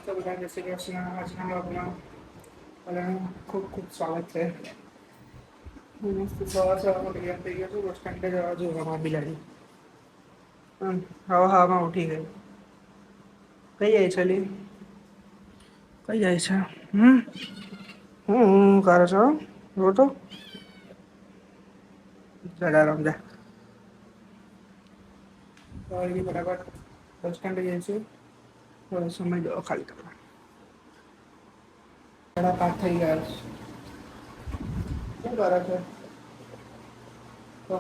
તો બધા જય શ્રી કૃષ્ણ. આજના બ્લોગમાં બધાનું ખૂબ ખૂબ સ્વાગત છે. હું મસ્ત સવારમાં તૈયાર થઈ ગયો છું. બસ સ્ટેન્ડે જવા જોવામાં બિલાડી હવામાં ઉઠી ગઈ. કઈ જાય છે અલી? કઈ જાય છે? કરે છો જો તો જલારામ જા. તો એ ફટાફટ બસ સ્ટેન્ડ જઈશું. થોડો સમય દો ખાલી તમને. 5:30 થઈ ગયા છે. શું કરે છે? તો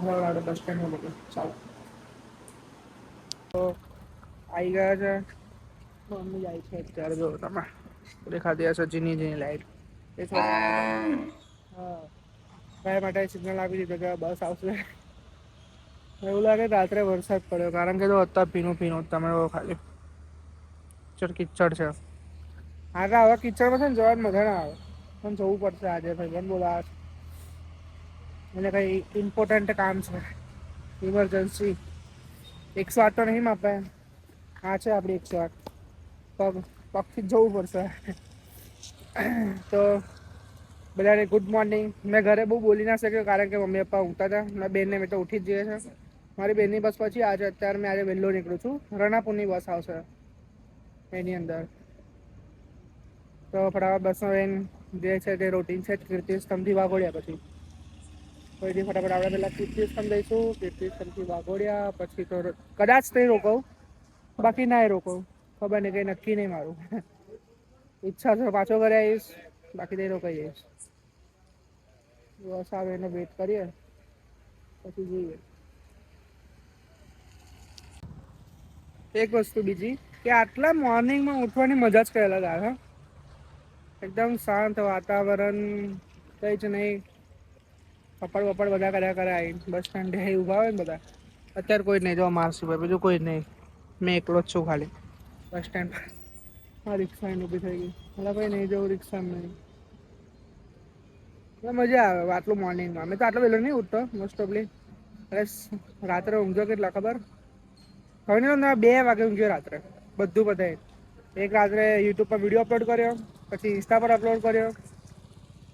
બસ સ્ટેન્ડમાં મોકલો ચાલો. તો આવી ગયા છે. મમ્મી જાય છે અત્યારે જો તમે દેખાતી હશે ઝીણી ઝીણી લાઈટ. હા ગાય માટે સિગ્નલ આપી દીધું કે બસ આવશે. એવું લાગે રાત્રે વરસાદ પડ્યો કારણ કે જો અત્યારે ભીનું તમે ખાલી કિચડ છે. હા આવા કિચડમાં છે ને જવાની મજા ના આવે પણ જવું પડશે આજે ભાઈબંધ બોલાવે છે. એટલે કઈ ઇમ્પોર્ટન્ટ કામ છે. ઇમરજન્સી 108 તો નહીં માપે હા છે આપડી 108. પગથી જ જવું પડશે તો બધાને ગુડ મોર્નિંગ. મેં ઘરે બહુ બોલી ના શક્યો કારણ કે મમ્મી પપ્પા ઊંઘતા હતા. મારી બેનને મેં તો ઉઠી જ જઈએ છે. મારી બેનની બસ પછી અત્યારે મેં આજે વહેલો નીકળું છું. રણાપુરની બસ આવશે એની અંદર તો ફટાફટ બસમાં જે છે તે રૂટીન છે કીર્તિ સ્તંભથી વાઘોડ્યા પછી ફટાફટ આપણે પેલા કીર્તિ સ્તંભ જઈશું. કીર્તિ સ્તંભથી વાઘોડિયા પછી તો કદાચ તઈ રોકાવું બાકી ના રોકાવું ખબર નહીં કઈ નક્કી નહીં મારું. ઈચ્છા છે પાછો ઘરે આવીશ બાકી તઈ રોકાઈ જઈશ. બસ આવે એનો વેટ કરીએ પછી જઈએ. એક વસ્તુ બીજી કે આટલા મોર્નિંગમાં ઉઠવાની મજા જ કઈ અલગ આવે. એકદમ શાંત વાતાવરણ કઈ જ નહી. પપ્પડ બધા કર્યા કરે બસ સ્ટેન્ડ ઉભા હોય ને બધા અત્યારે કોઈ નઈ જો માર સિવાય બીજું કોઈ જ નહીં. મેં એકલો જ છું ખાલી બસ સ્ટેન્ડ પર. હા રિક્ષા ઉભી થઈ ગઈ ભાઈ નઈ જવું રિક્ષામાં નહીં. મજા આવે આટલું મોર્નિંગમાં અમે તો આટલો વહેલો નઈ ઉઠતો મોસ્ટ ઓફલી. રાત્રે ઊંઘજો કેટલા ખબર? 2 વાગે ઊંઘ્યો રાત્રે બધું પતાવીને. એક રાત્રે યુટ્યુબ પર વિડીયો અપલોડ કર્યો પછી ઇન્સ્ટા પર અપલોડ કર્યો.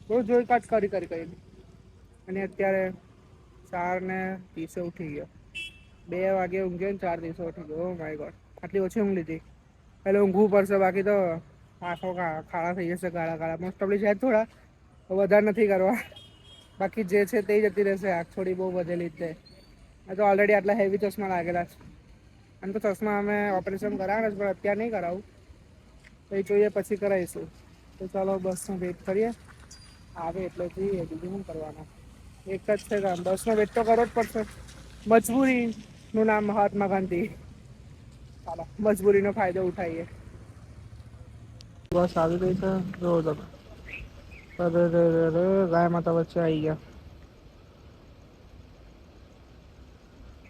રોજ કરી અને અત્યારે 4:30 ઉઠી ગયો. 2 વાગે ઊંઘ્યો ને 4:30 ઉઠી ગયો. ઓ માય ગોડ આટલી ઓછી ઊંઘ લીધી. એટલે ઊંઘવું પડશે બાકી તો આંખો ખાડા થઈ જશે કાળા મોસ્ટ ઓફલી છે થોડા વધારે નથી કરવા બાકી જે છે તે જતી રહેશે. આંખ થોડી બહુ વધેલી છે. તો ઓલરેડી આટલા હેવી ચશ્મા લાગેલા છે. આમ તો ચશ્મા અમે ઓપરેશન કરાવવાના પણ અત્યારે નહીં કરાવું. એ જોઈએ પછી કરાવીશું. તો ચાલો બસનો વેટ કરીએ. આવે એટલે જઈએ બીજું શું કરવાનું. એક જ છે કામ બસનો વેટ તો કરવો જ પડશે. મજબૂરીનું નામ મહાત્મા ગાંધી. ચાલો મજબૂરીનો ફાયદો ઉઠાઈએ. બસ આવી ગઈ છે જોવો તમે. અરે ગાય માતા વચ્ચે આવી ગયા.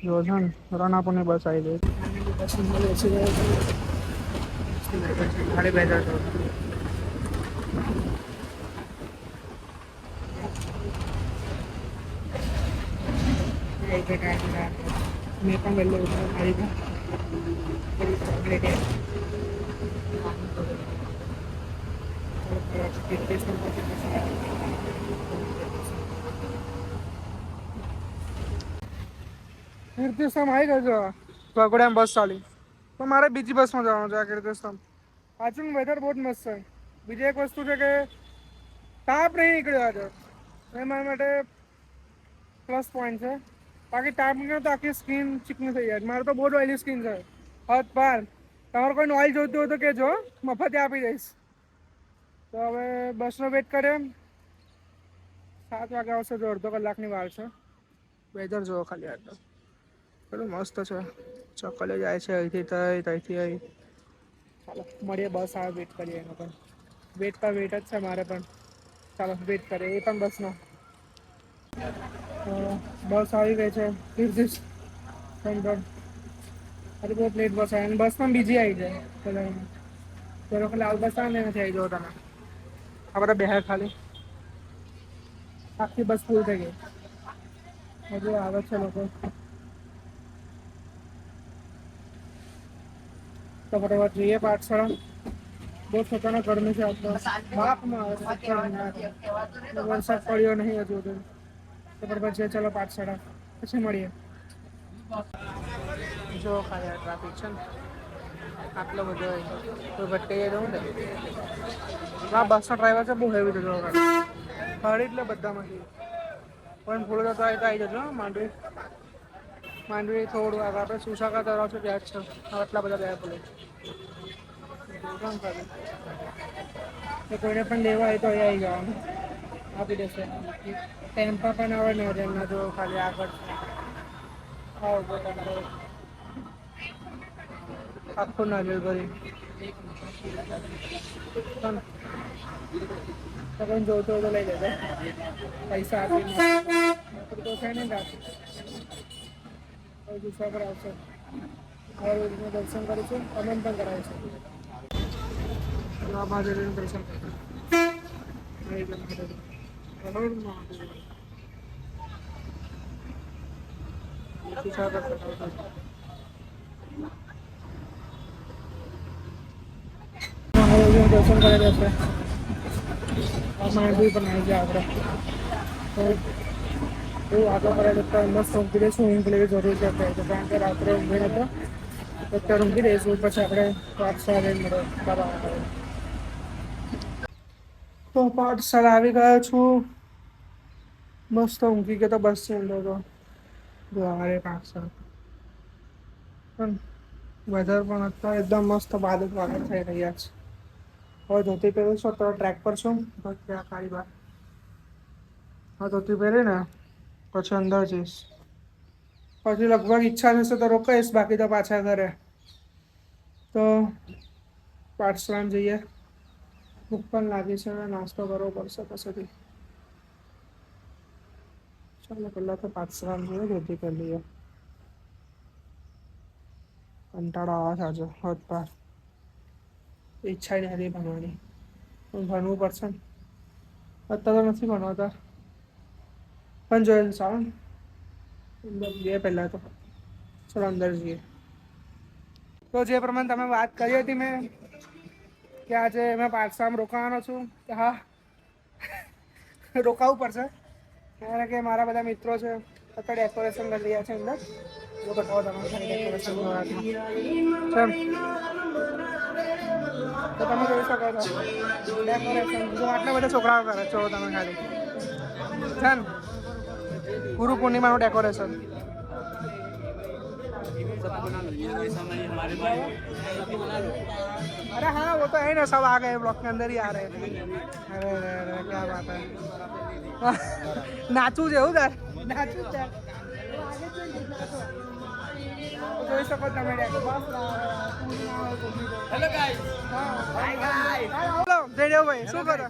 જો છે ને રણાપુરની બસ આવી ગઈ. મેં પણ વહેલો ઉઠ્યો. આવી ગયો વાઘોડિયામાં બસ ચાલી તો મારે બીજી બસમાં જવાનું છે. કીર્તિસ્તંભ પાછું વેધર બહુ જ મસ્ત છે. બીજી એક વસ્તુ છે કે તાપ નહીં નીકળ્યો આજે એ મારા માટે પ્લસ પોઈન્ટ છે. બાકી તાપ નીકળે તો આખી સ્કીન ચીકણી થઈ જાય. મારે તો બહુ જ ઓઈલી સ્કીન છે. તમારે કોઈ ઓઇલ જોઈતું હોય તો કહેજો મફત આપી દઈશ. તો હવે બસનો વેટ કર્યો. 7 વાગે આવશે તો અડધો કલાકની વાર છે. વેધર જોવો ખાલી કેટલું મસ્ત છે. ચકલીઓ જાય છે અહીંથી ત્યાંથી અહીં. ચાલો મળીએ બસ આવે વેટ કરીએ એનો પણ વેટ પર વેટ જ છે મારે પણ. ચાલો વેટ કરીએ એ પણ બસનો. બસ આવી ગઈ છે. અરે બહુ લેટ બસ આવે બસ પણ બીજી આવી જાય. લાલ બસ આવે ને એમાંથી આવી જાવ તમે. આ બધા બેહે ખાલી. આખી બસ ફૂલ થઈ ગઈ. હજુ આવે છે લોકો. તો ફટાફટ જઈએ પાઠશાળા. બહુ ખતરનાક ગરમી છે આજ તો. બાપમાં વરસાદ પડ્યો નહીં હજુ તો. પછી ચાલો પાઠશાળા પછી મળીએ. જો ખાલી ટ્રાફિક છે ને આટલો બધો તો ભટકાઈ જવું ને. હા બસનો ડ્રાઈવર છે બહુ હેવી છે ગાડી એટલે બધામાંથી પણ થોડો જતો આવી તો આવી જજો માંડવી થોડું આગળ આપણે સુસાકા તળાવ છે ત્યાં જ છે આટલા બધા ગયા પડે કોઈને પણ લેવા હોય તો અહીં આવી જવાનું આપી દેશે ટેમ્પા પણ આવે ને એમના જો ખાલી આગળ આખું નારિયેળ ભરી પણ જોતો તો લઈ લેજો પૈસા આપીને તો છે ને ગુસ્સા પર આવશે દર્શન કરીશું અમન પણ કરાવીશું મહાદેવનું દર્શન દર્શન કરી દેશે માંડવી પણ આવી જાય આપણે એવું આગળ કરાવી દેતા મસ્ત ઊંઘી દઈશું ઊંઘ લેવી જરૂર છે કારણ કે રાત્રે ઊંઘી નતો અત્યારે ઊંઘી દઈશું પછી આપણે પાઠશાળા મળે બાબા તો પાઠશાળા આવી ગયો છું મસ્ત ઊંઘી ગયો તો બસ છે અંદર તો દ્વારે પાઠશાળા પણ વેધર પણ અત્યારે એકદમ મસ્ત વાદળ થઈ રહ્યા છે હવે ધોતી પહેરું છું તો ટ્રેક પર છું કાળી બાર હા ધોતી પહેરી ને પછી અંદર જઈશ પછી લગભગ ઈચ્છા થશે તો રોકાઈશ બાકી તો પાછા ઘરે તો પાઠશાળામાં જઈએ ભૂખ પણ લાગી છે નાસ્તો કરવો પડશે પછીથી ચાલો પહેલાં તો પાઠશાળામાં જઈએ ધોતી કરી લઈએ કંટાળો આવે છે આજે હોત પાર ઈચ્છા જ હતી ભણવાની પણ ભણવું પડશે ને અત્યારે તો નથી ભણવાતા પણ જોઈએ સારું અંદર જઈએ પહેલાં તો ચાલો અંદર જઈએ તો જે પ્રમાણે તમે વાત કરી હતી મેં કે આજે મેં પાઠશાળામાં રોકાવાનો છું કે હા રોકાવું પડશે કારણ કે મારા બધા મિત્રો છે અત્યારે ડેકોરેશન કરી રહ્યા છે અંદર જો બતાવો તમે ડેકોરેશન તો તમે જોઈ શકો છો ડેકોરેશન જો આટલા બધા છોકરાઓ કરે છો તમે ખાલી છે ને ગુરુ પૂર્ણિમાનું ડેકોરેશન अरे हाँ वो तो है ना सब आ गए ब्लॉक के अंदर ही आ रहे हैं अरे क्या बात है नाचू છે હું તાર નાચું છે જોઈ શકો તમે hello guys hi guys hello Jaydev भाई શું કરો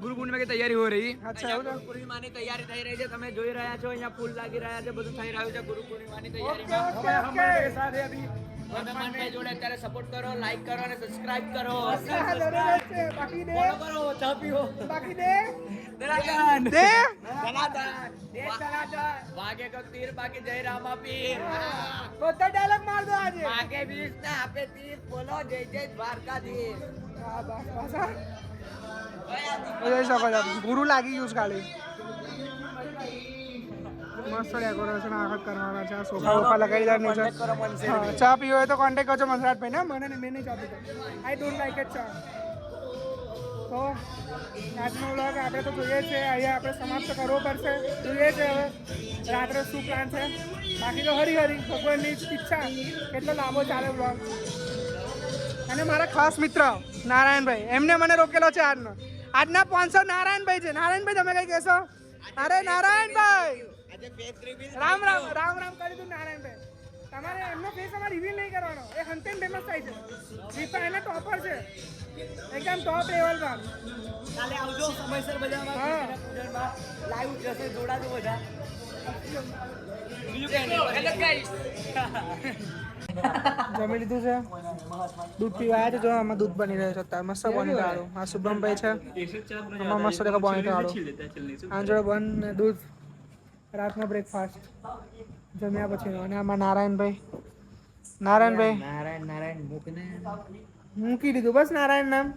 ગુરુ પૂર્ણિમા की तैयारी हो रही अच्छा પૂર્ણિમાની તૈયારી થઈ રહી છે તમે જોઈ રહ્યા છો અહીંયા ફૂલ લાગી રહ્યા છે બધું થઈ રહ્યું છે ગુરુ પૂર્ણિમાની તૈયારીમાં હમારે સાથે અભી વર્ધમાનભાઈ જોડે અત્યારે સપોર્ટ કરો લાઈક કરો અને સબસ્ક્રાઇબ કરો બાકી દે ફોલો કરો ચા પીઓ બાકી દે દલાદન દે દલાદન દે દલાદન વાગે કો તીર બાકી જય રામા પીર કોતો ડાયલોગ માર દો આજે વાગે 20 ને આપે 30 બોલો જય જય દ્વારકાધીશ આ ભાષા જોઈ શકો છો ગુરુ લાગી ગયું છે ખાલી મસ્ત ડેકોરેશન આખત કરવાના છે સોફા વોફા લગાવી દેવાનું છે ચા પીવો હોય તો કોન્ટેક્ટ કરજો મનરાજભાઈ ને મને મેં નહીં ચા પીતો આઈ ડોન્ટ લાઈક ઇટ ચા તો આજનો વ્લોગ આપણે તો જોઈએ છે અહીંયા આપણે સમાપ્ત કરવો પડશે જોઈએ છે હવે રાત્રે શું પ્લાન છે બાકી તો હરી હરી ભગવાનની ઈચ્છા કેટલો લાંબો ચાલે વ્લોગ અને મારા ખાસ મિત્ર નારાયણભાઈ એમને મને રોકેલો છે આજના 500 નારાયણભાઈ છે નારાયણભાઈ તમે કઈ કહેશો અરે નારાયણભાઈ રામ રામ રામ રામ કરી દઉં નારાયણભાઈ તમારે એમનો ફેસ અમારે રિવીલ નહીં કરવાનો એ હંતેન ફેમસ થાય છે જીપા એના ટોપર છે એકદમ ટોપ લેવલ પર કાલે આવજો સમયસર બજારમાં હા લાઈવ જશે જોડાજો બધા બીજું કઈ નહીં હેલો ગાઈસ જમી લીધું છે દૂધ પીવા આવ્યા છે જો આમાં દૂધ બની રહ્યું છે અત્યારે મસ્ત બની રહ્યું આ શુભમભાઈ છે આમાં મસ્ત દેખો બની રહ્યું આ જોડે બન ને દૂધ રાતનો બ્રેકફાસ્ટ જમ્યા પછી અને આમાં નારાયણભાઈ નારાયણ મૂકને મૂકી દીધું બસ નારાયણ નામ.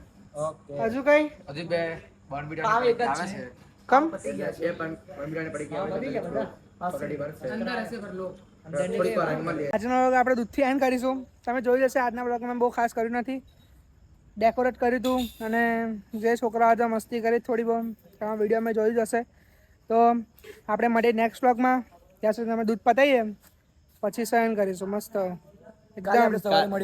ઓકે હજુ કઈ હજી બે બોર્નવિટા આવે છે કમ પતી ગયા છે પણ બોર્નવિટા પડી ગયા પકડી વર્ષે અંદર હશે પર લો થોડીક વાર આગળ લે આજનો વ્લોગ આપણે દૂધથી એન્ડ કરીશું. તમે જોઈ જશે આજના વ્લોગમાં બહુ ખાસ કર્યું નથી. ડેકોરેટ કર્યું હતું અને જે છોકરાઓ હતા મસ્તી કરી થોડી બહુ તમે વિડીયોમાં જોઈ જશે. તો આપણે મળીએ નેક્સ્ટ વ્લોગમાં. ત્યાં સુધી અમે દૂધ પતાવીએ પછી સહન કરીશું મસ્ત એકદમ.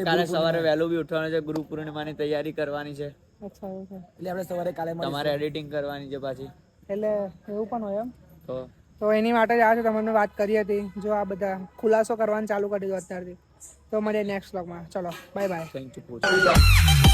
કાલે સવારે વહેલું બી ઉઠવાનું છે. ગુરુ પૂર્ણિમાની તૈયારી કરવાની છે. અચ્છા એવું છે. એટલે આપણે સવારે કાલે તમારે એડિટિંગ કરવાની છે પાછી. એટલે એવું પણ હોય એમ. તો એની માટે જ આજે તમને વાત કરી હતી. જો આ બધા ખુલાસો કરવાનું ચાલુ કરી દીધું અત્યારથી. તો મળીએ નેક્સ્ટ વ્લોગમાં. ચલો બાય બાય. Thank you.